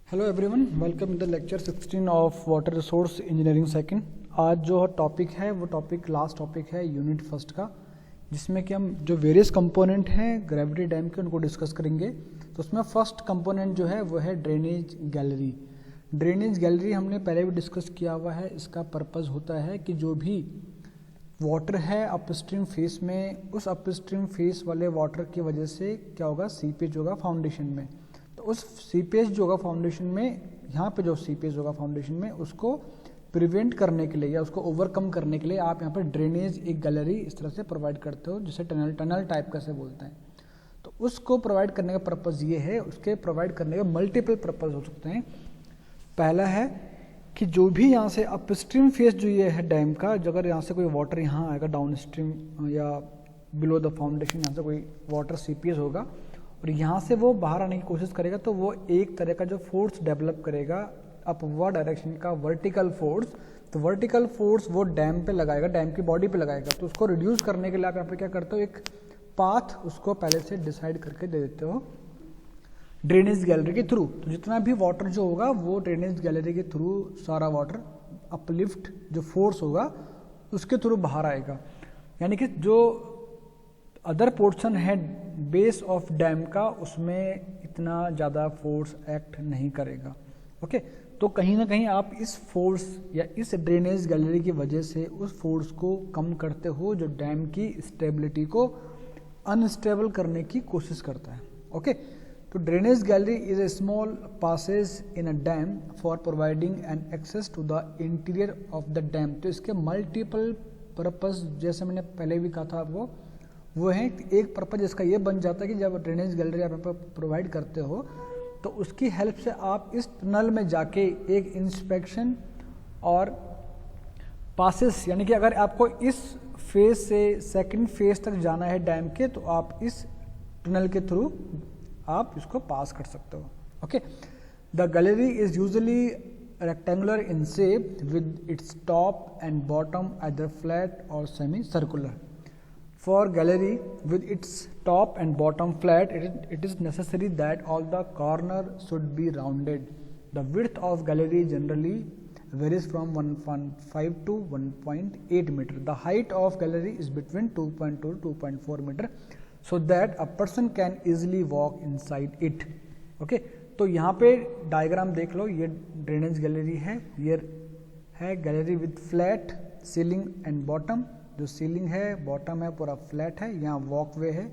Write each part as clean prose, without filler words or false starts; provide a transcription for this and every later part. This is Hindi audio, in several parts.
Hello everyone, welcome to the lecture 16 of water resource engineering second. आज जो टॉपिक है वो टॉपिक लास्ट टॉपिक है यूनिट फर्स्ट का, जिसमें कि हम जो वेरियस कंपोनेंट हैं ग्रेविटी डैम के उनको डिस्कस करेंगे। तो उसमें फर्स्ट कंपोनेंट जो है वो है ड्रेनेज गैलरी। ड्रेनेज गैलरी हमने पहले भी डिस्कस किया हुआ है। इसका पर्पज़ होता है कि जो भी वाटर है अपस्ट्रीम फेस में, उस अपस्ट्रीम फेस वाले वाटर की वजह से क्या होगा, सीपेज होगा फाउंडेशन में। तो उस सीपेज जो होगा फाउंडेशन में, यहाँ पे जो सीपेज होगा फाउंडेशन में, उसको प्रिवेंट करने के लिए या उसको ओवरकम करने के लिए आप यहाँ पर ड्रेनेज एक गैलरी इस तरह से प्रोवाइड करते हो, जिसे टनल टाइप का से बोलते हैं। तो उसको प्रोवाइड करने का पर्पज़ ये है, उसके प्रोवाइड करने के मल्टीपल पर्पज़ हो सकते हैं। पहला है कि जो भी यहाँ से अपस्ट्रीम फेस जो ये है डैम का, जो अगर यहाँ से कोई वाटर यहाँ आएगा डाउन स्ट्रीम या बिलो द फाउंडेशन, यहाँ से कोई वाटर सीपीएस होगा और यहाँ से वो बाहर आने की कोशिश करेगा, तो वो एक तरह का जो फोर्स डेवलप करेगा अपवर्ड डायरेक्शन का, वर्टिकल फोर्स। तो वर्टिकल फोर्स वो डैम पे लगाएगा, डैम की बॉडी पे लगाएगा। तो उसको रिड्यूस करने के लिए आप यहाँ पे क्या करते हो, एक पाथ उसको पहले से डिसाइड करके दे देते हो ड्रेनेज गैलरी के थ्रू। तो जितना भी वाटर जो होगा वो ड्रेनेज गैलरी के थ्रू सारा वाटर अपलिफ्ट जो फोर्स होगा उसके थ्रू बाहर आएगा। यानी कि जो अदर पोर्शन है बेस ऑफ डैम का, उसमें इतना ज़्यादा फोर्स एक्ट नहीं करेगा। ओके, तो कहीं ना कहीं आप इस फोर्स या इस ड्रेनेज गैलरी की वजह से उस फोर्स को कम करते हो जो डैम की स्टेबिलिटी को अनस्टेबल करने की कोशिश करता है। ओके, तो drainage gallery is a small passage in a dam for providing an access to the interior of the dam. तो इसके मल्टीपल पर्पस, जैसे मैंने पहले भी कहा था आपको, वो है एक पर्पज इसका ये बन जाता है कि जब ड्रेनेज गैलरी आप यहाँ पर प्रोवाइड करते हो तो उसकी हेल्प से आप इस टनल में जाके एक इंस्पेक्शन और पासेस, यानी कि अगर आपको इस फेज से सेकंड फेज तक जाना है डैम के, तो आप इस टनल के थ्रू आप इसको पास कर सकते हो। Okay, the gallery is usually rectangular in shape with its top and bottom either flat or semi circular. For gallery with its top and bottom flat, it is necessary that all the corner should be rounded. The width of gallery generally varies from 1.5 to 1.8 meter. The height of gallery is between 2.2 to 2.4 meter, so that a person can easily walk inside it. Okay, तो यहाँ पे डायग्राम देख लो, ये ड्रेनेज गैलरी है, ये है gallery with flat ceiling and bottom. जो सीलिंग है, बॉटम है, पूरा फ्लैट है, यहाँ वॉकवे है।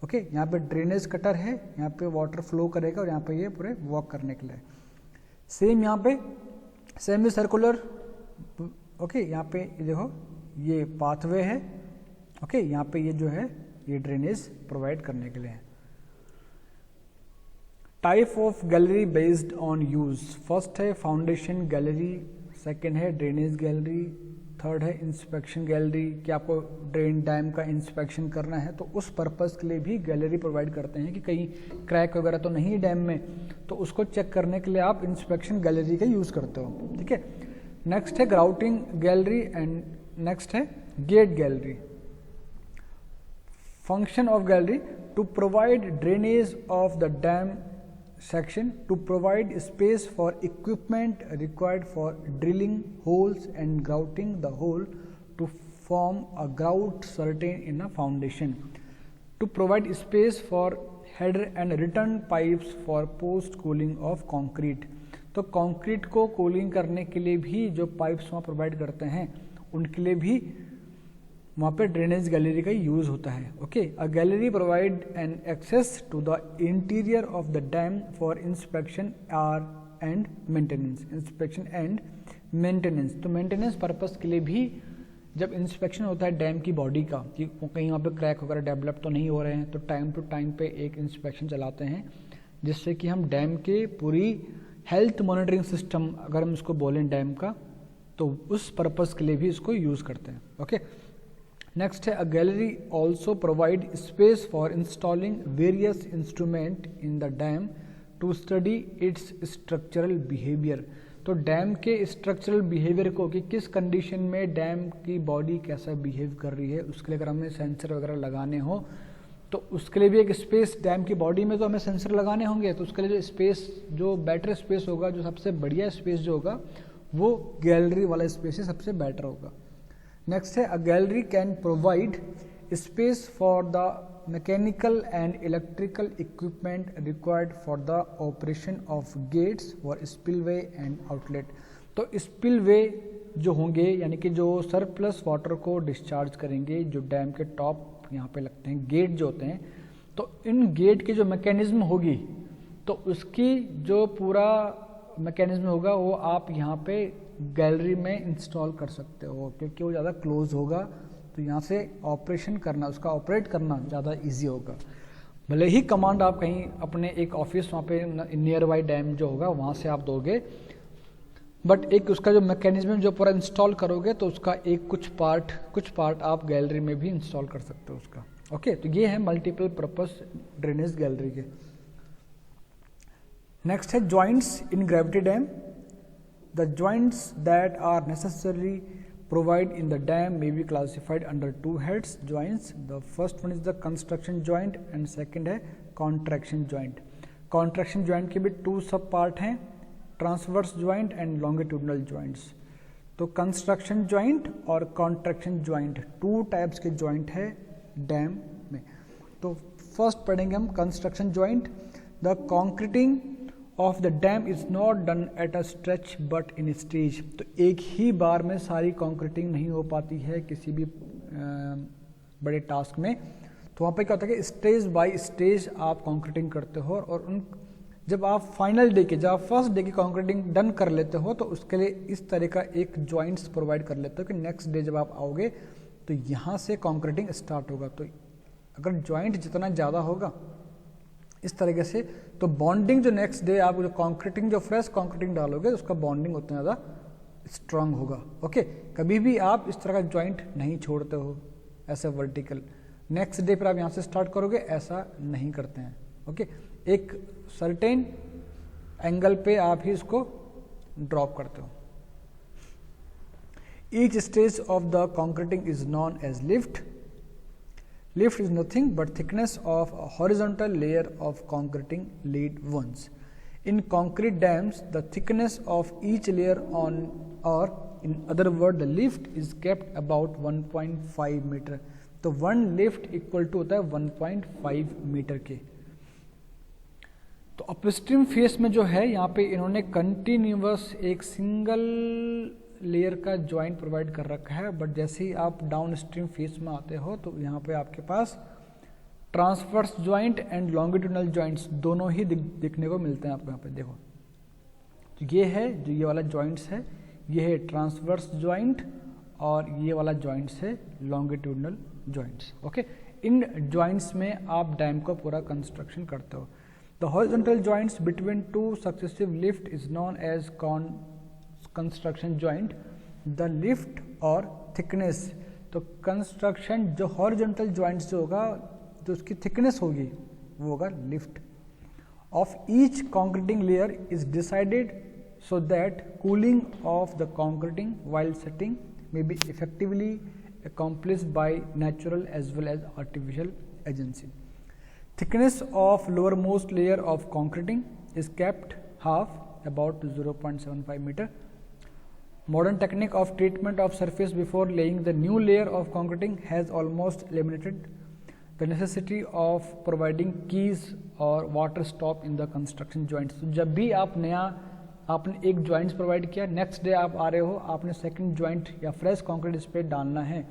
ओके, यहाँ पे ड्रेनेज कटर है, यहाँ पे वाटर फ्लो करेगा और यहाँ पे ये पूरे वॉक करने के लिए। सेम यहाँ पे सेमी सर्कुलर। ओके, यहाँ पे देखो ये पाथवे है। ओके, यहाँ पे ये जो है ये ड्रेनेज प्रोवाइड करने के लिए है। Type of gallery based on use, first है फाउंडेशन गैलरी, सेकेंड है ड्रेनेज गैलरी, थर्ड है इंस्पेक्शन गैलरी कि आपको ड्रेन डैम का इंस्पेक्शन करना है, तो उस पर्पज़ के लिए भी गैलरी प्रोवाइड करते हैं कि कहीं क्रैक वगैरह तो नहीं है डैम में, तो उसको चेक करने के लिए आप इंस्पेक्शन गैलरी का यूज़ करते हो। ठीक है, नेक्स्ट है ग्राउटिंग गैलरी एंड नेक्स्ट है gate gallery. Function of gallery to provide drainage of the dam section, to provide space for equipment required for drilling holes and grouting the hole to form a grout certain in a foundation, to provide space for header and return pipes for post cooling of concrete। तो कंक्रीट को कूलिंग करने के लिए भी जो पाइप्स वहाँ प्रोवाइड करते हैं उनके लिए भी वहाँ पे ड्रेनेज गैलरी का यूज़ होता है। Okay, a gallery provide an access to the interior of the dam for inspection and maintenance. Inspection and maintenance, तो मेंटेनेंस पर्पस के लिए भी जब इंस्पेक्शन होता है डैम की बॉडी का कि कहीं वहाँ पे क्रैक वगैरह डेवलप तो नहीं हो रहे हैं, तो टाइम टू टाइम पे एक इंस्पेक्शन चलाते हैं, जिससे कि हम डैम के पूरी हेल्थ मॉनिटरिंग सिस्टम, अगर हम इसको बोलें डैम का, तो उस पर्पज़ के लिए भी इसको यूज़ करते हैं। ओके, नेक्स्ट है a gallery also provide space for installing various instrument in the dam to study its structural behaviour. तो डैम के स्ट्रक्चरल बिहेवियर को, कि किस कंडीशन में डैम की बॉडी कैसा बिहेव कर रही है, उसके लिए अगर हमें सेंसर वगैरह लगाने हो तो उसके लिए भी एक स्पेस, डैम की बॉडी में तो हमें सेंसर लगाने होंगे, तो उसके लिए जो स्पेस, जो बेटर स्पेस होगा, जो सबसे बढ़िया स्पेस जो होगा वो गैलरी वाला स्पेस ही सबसे बेटर होगा। नेक्स्ट है, a gallery can provide space for the mechanical and electrical equipment required for the operation of gates for spillway and outlet. तो स्पिलवे जो होंगे यानी कि जो सरप्लस वाटर को डिस्चार्ज करेंगे, जो डैम के टॉप यहाँ पे लगते हैं गेट जो होते हैं, तो इन गेट की जो मैकेनिज्म होगी, तो उसकी जो पूरा मैकेनिज्म होगा वो आप यहाँ पे गैलरी में इंस्टॉल कर सकते हो, क्योंकि वो ज़्यादा क्लोज होगा, तो यहाँ से ऑपरेशन करना, उसका ऑपरेट करना ज़्यादा इजी होगा। भले ही कमांड आप कहीं अपने एक ऑफिस वहाँ पे नियर बाई डैम जो होगा वहाँ से आप दोगे, बट एक उसका जो मैकेनिज्म जो पूरा इंस्टॉल करोगे तो उसका एक कुछ पार्ट आप गैलरी में भी इंस्टॉल कर सकते हो उसका। ओके, तो ये है मल्टीपल पर्पस ड्रेनेज गैलरी के। नेक्स्ट है joints in gravity dam. The joints that are necessary provide in the dam may be classified under two heads joints. The first one is the construction joint and second है contraction joint. Contraction joint के भी two सब part हैं, transverse joint and longitudinal joints. तो construction joint और contraction joint two types के joint है dam में। तो first पढ़ेंगे हम construction joint. The concreting of the dam is not done at a stretch but in stage. तो एक ही बार में सारी कॉन्क्रीटिंग नहीं हो पाती है किसी भी बड़े टास्क में, तो वहाँ पे क्या होता है कि स्टेज बाय स्टेज आप कॉन्क्रीटिंग करते हो, और उन जब आप फाइनल डे के, जब आप फर्स्ट डे की कॉन्क्रीटिंग डन कर लेते हो, तो उसके लिए इस तरह का एक जॉइंट्स प्रोवाइड कर लेते हो कि नेक्स्ट डे जब आप आओगे तो यहाँ से कॉन्क्रीटिंग स्टार्ट होगा। तो अगर जॉइंट जितना ज़्यादा होगा इस तरीके से, तो बॉन्डिंग जो नेक्स्ट डे आप जो कॉन्क्रीटिंग, जो फ्रेश कॉन्क्रीटिंग डालोगे उसका बॉन्डिंग उतना ज़्यादा स्ट्रांग होगा। ओके, कभी भी आप इस तरह का जॉइंट नहीं छोड़ते हो ऐसे वर्टिकल, नेक्स्ट डे पर आप यहाँ से स्टार्ट करोगे, ऐसा नहीं करते हैं। ओके, एक सर्टेन एंगल पे आप ही इसको ड्रॉप करते हो। Each stage of the concreting is known as lift. Lift is nothing but thickness of a horizontal layer of concreting laid once. In concrete dams, the thickness of each layer on, or in other words, the lift is kept about 1.5 meter. तो वन लिफ्ट इक्वल टू होता है 1.5 मीटर के। तो अपस्ट्रीम फेस में जो है यहाँ पे इन्होंने कंटिन्यूअस एक सिंगल लेयर का जॉइंट प्रोवाइड कर रखा है, बट जैसे ही आप डाउन स्ट्रीम फेस में आते हो तो यहाँ पे आपके पास transverse joint and longitudinal joints दोनों ही दिखने को मिलते हैं आपको। यहाँ पे देखो, तो ये है जो ये वाला जॉइंट्स है, ये है ट्रांसवर्स जॉइंट, और ये वाला जॉइंट्स है लॉन्गिट्यूडनल जॉइंट्स। ओके, इन जॉइंट्स में आप डैम का पूरा कंस्ट्रक्शन करते हो। The horizontal joints between two successive lift is known as construction joint. The lift और थिकनेस, तो कंस्ट्रक्शन जो हॉरिजॉन्टल जॉइंट्स जो होगा, जो उसकी थिकनेस होगी वो होगा lift of each concreting layer is decided so that cooling of the concreting while setting may be effectively accomplished by natural as well as artificial agency. Thickness of lowermost layer of concreting is kept half, about 0.75 meter. Modern technique of treatment of surface before laying the new layer of concreting has almost eliminated the necessity of providing keys or water stop in the construction joints. तो जब भी आप नया आपने एक जॉइंट्स प्रोवाइड किया, नेक्स्ट डे आप आ रहे हो, आपने सेकंड जॉइंट या फ्रेश कंक्रीट इस पर डालना है,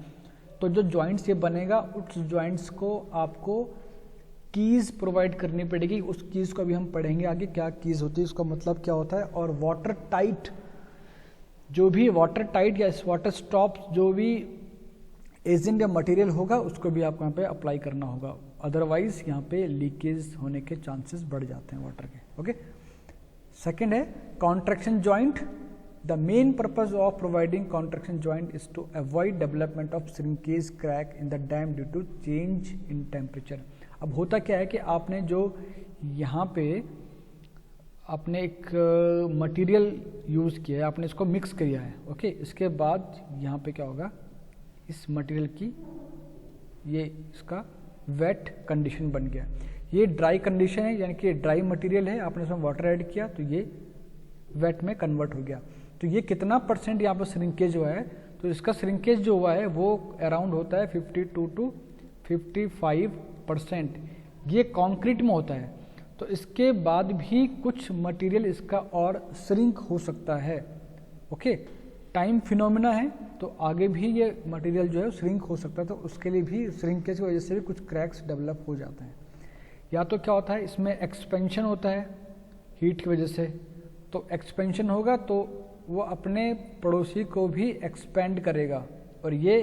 तो जो जॉइंट्स ये बनेगा उस जॉइंट्स को आपको कीज़ प्रोवाइड करनी पड़ेगी। उस कीज़ को अभी हम पढ़ेंगे आगे क्या कीज़ होती है, उसका मतलब क्या होता है। और वाटर टाइट, जो भी वाटर टाइट या वाटर स्टॉप जो भी एजेंट या मटेरियल होगा उसको भी आपको यहाँ पे अप्लाई करना होगा, अदरवाइज यहाँ पे लीकेज होने के चांसेस बढ़ जाते हैं वाटर के। ओके, सेकेंड है contraction joint. The main purpose of providing contraction joint is to avoid development of shrinkage crack in the dam due to change in temperature. अब होता क्या है कि आपने जो यहाँ पे आपने एक मटेरियल यूज़ किया है, आपने इसको मिक्स किया है। ओके, इसके बाद यहाँ पे क्या होगा, इस मटेरियल की ये इसका वेट कंडीशन बन गया। ये ड्राई कंडीशन है, यानी कि ड्राई मटेरियल है, आपने उसमें वाटर ऐड किया तो ये वेट में कन्वर्ट हो गया। तो ये कितना परसेंट यहाँ पर श्रिंकेज हुआ है, तो इसका श्रिंकेज जो हुआ है वो अराउंड होता है 52 to 55%। ये कंक्रीट में होता है, तो इसके बाद भी कुछ मटेरियल इसका और श्रिंक हो सकता है। ओके, टाइम फिनोमिना है, तो आगे भी ये मटेरियल जो है श्रिंक हो सकता है, तो उसके लिए भी श्रिंकेज की वजह से भी कुछ क्रैक्स डेवलप हो जाते हैं। या तो क्या होता है, इसमें एक्सपेंशन होता है हीट की वजह से, तो एक्सपेंशन होगा तो वो अपने पड़ोसी को भी एक्सपेंड करेगा, और ये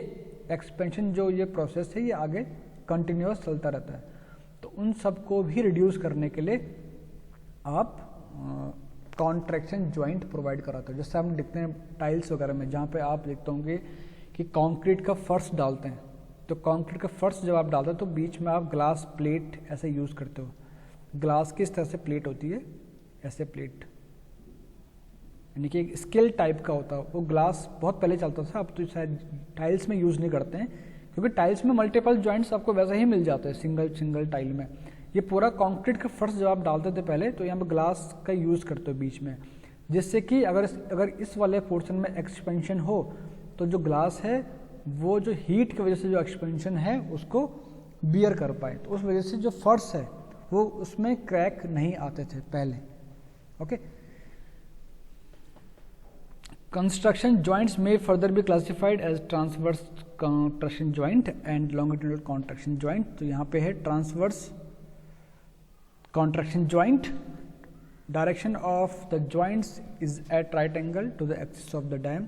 एक्सपेंशन जो ये प्रोसेस है ये आगे कंटिन्यूअस चलता रहता है। तो उन सब को भी रिड्यूस करने के लिए आप कॉन्ट्रैक्शन जॉइंट प्रोवाइड कराते हो। जैसे हम देखते हैं टाइल्स वगैरह में, जहाँ पे आप देखते होंगे कि कंक्रीट का फर्श डालते हैं, तो कंक्रीट का फर्श जब आप डालते हो तो बीच में आप ग्लास प्लेट ऐसे यूज़ करते हो। ग्लास की इस तरह से प्लेट होती है, ऐसे प्लेट, यानी कि एक स्केल टाइप का होता है। वो ग्लास बहुत पहले चलता था, अब तो शायद टाइल्स में यूज़ नहीं करते हैं, क्योंकि टाइल्स में मल्टीपल जॉइंट्स आपको वैसे ही मिल जाते हैं सिंगल टाइल में। ये पूरा कंक्रीट का फर्श जब आप डालते थे पहले, तो यहाँ पर ग्लास का यूज़ करते हो बीच में, जिससे कि अगर इस वाले पोर्शन में एक्सपेंशन हो तो जो ग्लास है वो जो हीट की वजह से जो एक्सपेंशन है उसको बियर कर पाए, तो उस वजह से जो फर्श है वो उसमें क्रैक नहीं आते थे पहले। ओके, कंस्ट्रक्शन जॉइंट्स में further be classified as transverse contraction joint and longitudinal contraction joint. तो यहाँ पे है transverse contraction joint, direction of the joints is at right angle to the axis of the dam.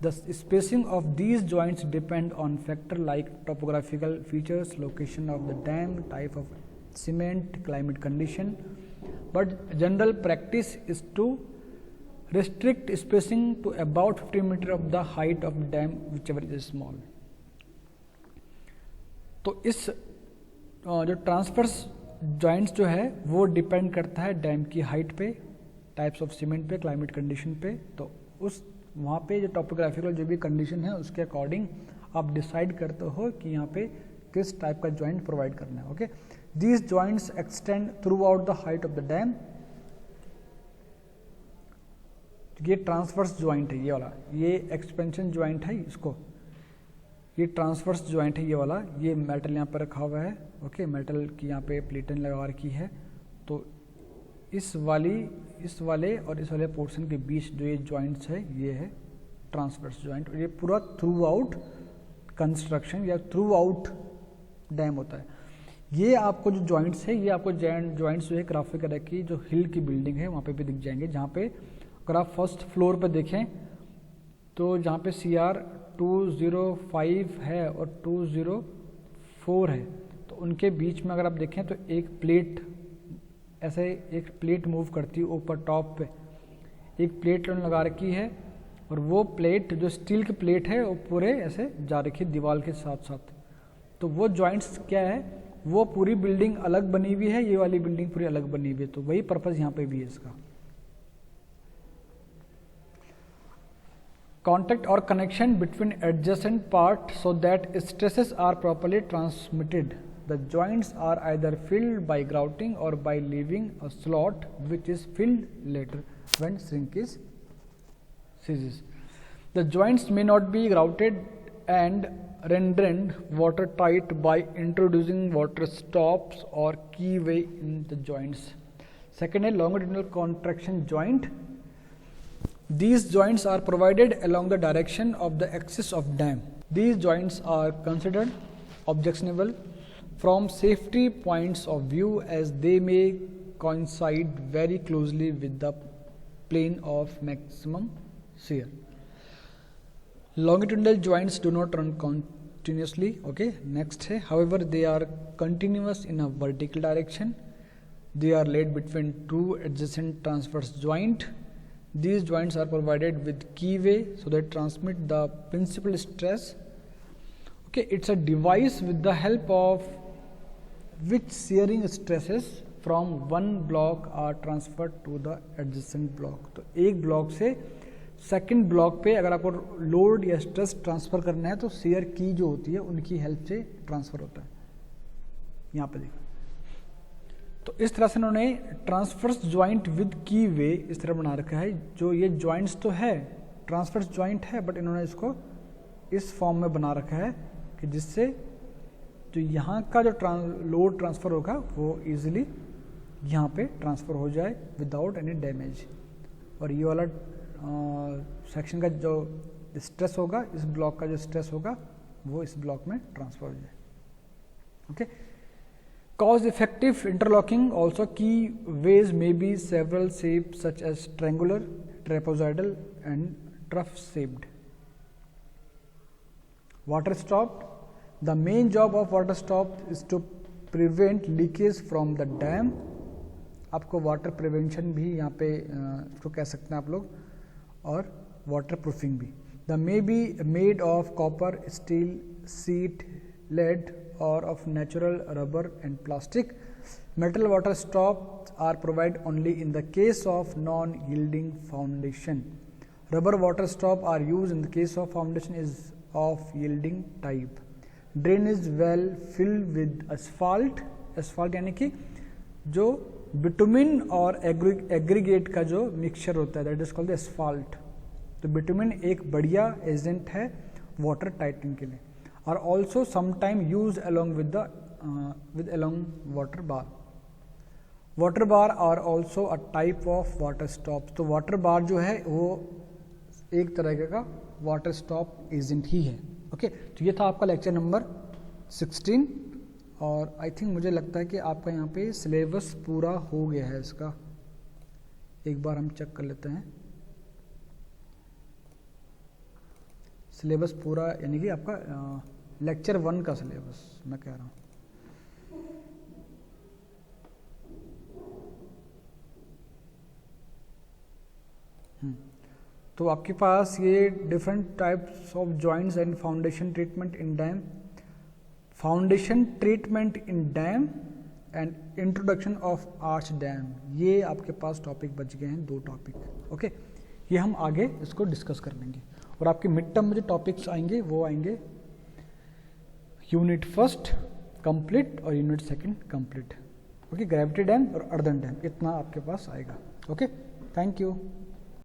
The spacing of these joints depend on factors like topographical features, location of the dam, type of cement, climate condition. But general practice is to restrict spacing to about 50 meters of the height of the dam, whichever is small. तो इस जो ट्रांसवर्स जॉइंट्स जो है वो डिपेंड करता है डैम की हाइट पे, टाइप्स ऑफ सीमेंट पे, क्लाइमेट कंडीशन पे। तो उस वहाँ पे जो टॉपोग्राफिकल जो भी कंडीशन है उसके अकॉर्डिंग आप डिसाइड करते हो कि यहाँ पे किस टाइप का जॉइंट प्रोवाइड करना है। Okay, these joints extend through out the height of the dam. ये ट्रांसवर्स जॉइंट है, ये वाला, ये एक्सपेंशन जॉइंट है, इसको ये ट्रांसवर्स जॉइंट है, ये वाला, ये मेटल यहाँ पर रखा हुआ है। ओके, मेटल की यहाँ पे प्लेटें लगा रखी है, तो इस वाले और इस वाले पोर्शन के बीच जो ये जॉइंट्स है ये है ट्रांसवर्स जॉइंट, और ये पूरा थ्रू आउट कंस्ट्रक्शन या थ्रू आउट डैम होता है। ये आपको जो जॉइंट्स है, ये आपको जॉइंट्स जो है ग्राफिक कलर की जो हिल की बिल्डिंग है वहाँ पे भी दिख जाएंगे। जहाँ पे अगर आप फर्स्ट फ्लोर पे देखें तो जहाँ पे CR 205 है और 204 है, तो उनके बीच में अगर आप देखें तो एक प्लेट, ऐसे एक प्लेट मूव करती है ऊपर टॉप पे, एक प्लेट लगा रखी है, और वो प्लेट जो स्टील की प्लेट है वो पूरे ऐसे जा रखी है दीवार के साथ साथ। तो वो जॉइंट्स क्या है, वो पूरी बिल्डिंग अलग बनी हुई है, ये वाली बिल्डिंग पूरी अलग बनी हुई है, तो वही पर्पज़ यहाँ पे भी है इसका। Contact or connection between adjacent parts so that stresses are properly transmitted. The joints are either filled by grouting or by leaving a slot which is filled later when shrinkage ceases. The joints may not be grouted and rendered watertight by introducing water stops or keyway in the joints. Second है longitudinal contraction joint. These joints are provided along the direction of the axis of dam. These joints are considered objectionable from safety points of view as they may coincide very closely with the plane of maximum shear. Longitudinal joints do not run continuously. Okay, next है, however they are continuous in a vertical direction. They are laid between two adjacent transverse joint. These joints are provided with keyway so they transmit the principal stress. Okay, it's a device with the help of which shearing stresses from one block are transferred to the adjacent block. तो एक ब्लॉक से सेकंड ब्लॉक पे अगर आपको लोड या स्ट्रेस ट्रांसफ़र करना है तो शेयर की जो होती है उनकी हेल्प से ट्रांसफ़र होता है। यहाँ पे देखो। तो इस तरह से उन्होंने ट्रांसफर्स ज्वाइंट विद की वे इस तरह बना रखा है। जो ये ज्वाइंट्स तो है, ट्रांसफर्स ज्वाइंट है, बट इन्होंने इसको इस फॉर्म में बना रखा है कि जिससे जो यहाँ का जो लोड ट्रांसफ़र होगा वो इजीली यहाँ पे ट्रांसफ़र हो जाए विदाउट एनी डैमेज। और ये वाला सेक्शन का जो स्ट्रेस होगा, इस ब्लॉक का जो स्ट्रेस होगा वो इस ब्लॉक में ट्रांसफ़र हो जाए। Okay, cause effective interlocking also key ways may be several shapes such as triangular, trapezoidal and trough shaped. Water stop. The main job of water stop is to prevent leakage from the dam. आपको वाटर प्रिवेंशन भी यहाँ पे इसको कह सकते हैं आप लोग, और वाटर प्रूफिंग भी। The may be made of copper, steel, seat, lead or of natural rubber and plastic. Metal water stops are provided only in the case of non-yielding foundation. Rubber water stops are used in the case of foundation is of yielding type. Drainage well filled with asphalt. asphalt यानी कि जो बिटुमिन और एग्रीगेट का जो मिक्सचर होता है, दैट इज कॉल्ड एस्फाल्ट। तो बिटुमिन एक बढ़िया एजेंट है वाटर टाइटनिंग के लिए, are also sometime used along with water bar. Water bar are also a type of water stop. तो water bar जो है वो एक तरह का water stop एजेंट ही है। ओके, तो ये था आपका लेक्चर नंबर 16, और आई थिंक मुझे लगता है कि आपका यहाँ पे सिलेबस पूरा हो गया है इसका। एक बार हम चेक कर लेते हैं सिलेबस पूरा, यानी कि आपका लेक्चर 1 का सिलेबस मैं कह रहा हूँ। तो आपके पास ये different types of joints and foundation treatment in dam, foundation treatment in dam and introduction of arch dam, ये आपके पास टॉपिक बच गए हैं, 2 टॉपिक। ओके, ये हम आगे इसको डिस्कस कर लेंगे। और आपके मिड टर्म में जो टॉपिक्स आएंगे वो आएंगे यूनिट 1 कंप्लीट और unit 2 complete. Okay, gravity dam और अर्दन डैम, इतना आपके पास आएगा। Okay, thank you.